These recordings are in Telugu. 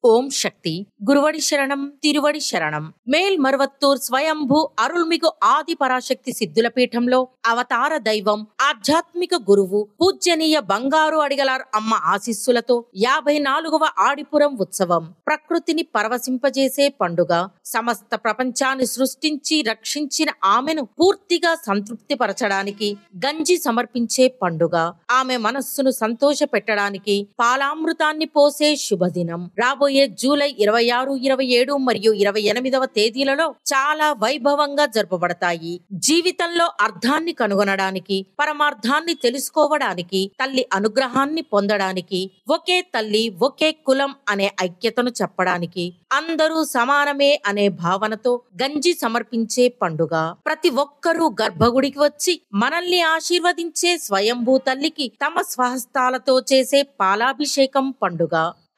ஓம் சக்தி. குருவடி சரணம், திருவடி శరణం. మేల్మరువత్తూర్ స్వయంభూ అరుల్మిగు ఆది పరాశక్తి సిద్ధుల పీఠంలో అవతార దైవం, ఆధ్యాత్మిక గురువు, పూజ్యనీయ బంగారు అడిగలార్ అమ్మ ఆశీస్సులతో 54వ ఆడిపురం ఉత్సవం ప్రకృతిని పరవశింపజేసే పండుగ. సమస్త ప్రపంచాన్ని సృష్టించి రక్షించిన ఆమెను పూర్తిగా సంతృప్తి పరచడానికి గంజి సమర్పించే పండుగ. ఆమె మనస్సును సంతోష పెట్టడానికి పాలామృతాన్ని పోసే శుభదినం. రాబోయే జూలై 26, 27 మరియు 28వ తేదీలలో చాలా వైభవంగా జరుపబడతాయి. జీవితంలో అర్థాన్ని కనుగొనడానికి, పరమార్థాన్ని తెలుసుకోవడానికి, తల్లి అనుగ్రహాన్ని పొందడానికి, ఒకే తల్లి ఒకే కులం అనే ఐక్యతను చెప్పడానికి, అందరూ సమానమే అనే భావనతో గంజి సమర్పించే పండుగ. ప్రతి ఒక్కరూ గర్భగుడికి వచ్చి మనల్ని ఆశీర్వదించే స్వయంభూ తల్లికి తమ స్వహస్తాలతో చేసే పాలాభిషేకం పండుగ.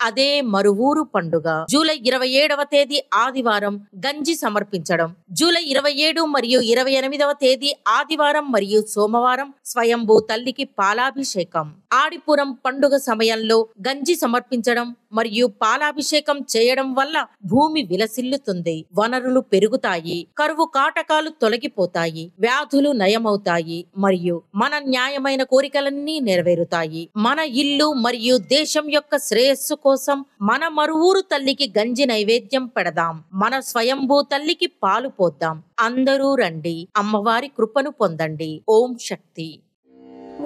అదే మరువూరు పండుగ. జూలై 27వ తేదీ ఆదివారం గంజి సమర్పించడం. జూలై 27 మరియు 28వ తేదీ ఆదివారం మరియు సోమవారం స్వయంభూ తల్లికి పాలాభిషేకం. ఆడిపురం పండుగ సమయంలో గంజి సమర్పించడం మరియు పాలాభిషేకం చేయడం వల్ల భూమి విలసిల్లుతుంది, వనరులు పెరుగుతాయి, కరువు కాటకాలు తొలగిపోతాయి, వ్యాధులు నయమవుతాయి మరియు మన న్యాయమైన కోరికలన్నీ నెరవేరుతాయి. మన ఇల్లు మరియు దేశం యొక్క శ్రేయస్సు కోసం మన మరువూరు తల్లికి గంజి నైవేద్యం పెడదాం. మన స్వయంభూ తల్లికి పాలు పోద్దాం. అందరూ రండి, అమ్మవారి కృపను పొందండి. ఓం శక్తి.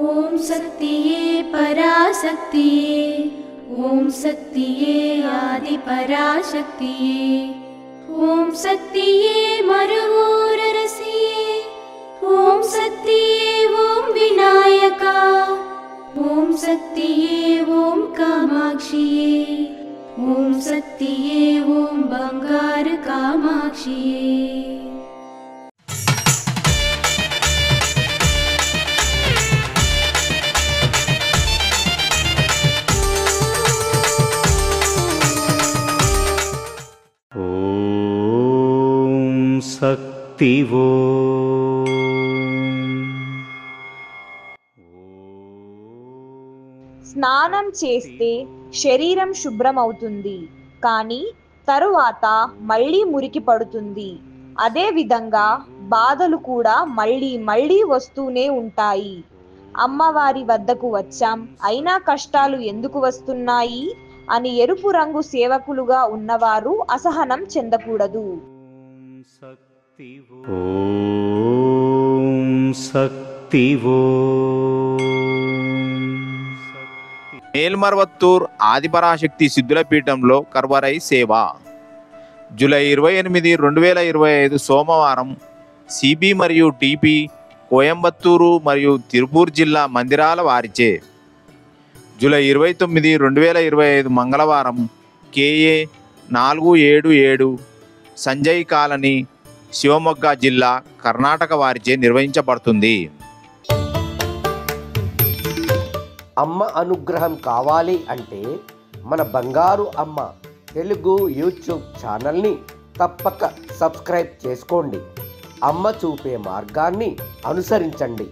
ఓం శక్తియే పరాశక్తియే, ఓం శక్తియే ఆది పరాశక్తియే, ఓం శక్తియే మరువూరరసియే, ఓం శక్తియే ఓం వినాయక, ఓం శక్తియే ఓం కామాక్షియే, ఓం శక్తియే ఓం బంగారు కామాక్షియే. శక్తివో స్నానం చేస్తే శరీరం శుభ్రమవుతుంది, కానీ తరువాత మళ్ళీ మురికి పడుతుంది. అదే విధంగా బాధలు కూడా మళ్ళీ మళ్ళీ వస్తూనే ఉంటాయి. అమ్మవారి వద్దకు వచ్చాం, అయినా కష్టాలు ఎందుకు వస్తున్నాయి అని ఎరుపు రంగు సేవకులుగా ఉన్నవారు అసహనం చెందకూడదు. మేల్మరువత్తూర్ ఆదిపరాశక్తి సిద్ధుల పీఠంలో కర్వరై సేవ. జూలై 28, 2025 సోమవారం సిబి మరియు టిపి కోయంబత్తూరు మరియు తిరుపూర్ జిల్లా మందిరాల వారిచే. జూలై 29, 2025 మంగళవారం కేఏ 477 సంజయ్ కాలనీ, శివమొగ్గ జిల్లా, కర్ణాటక వారిచే నిర్వహించబడుతుంది. అమ్మ అనుగ్రహం కావాలి అంటే మన బంగారు అమ్మ తెలుగు యూట్యూబ్ ఛానల్ని తప్పక సబ్స్క్రైబ్ చేసుకోండి. అమ్మ చూపే మార్గాన్ని అనుసరించండి.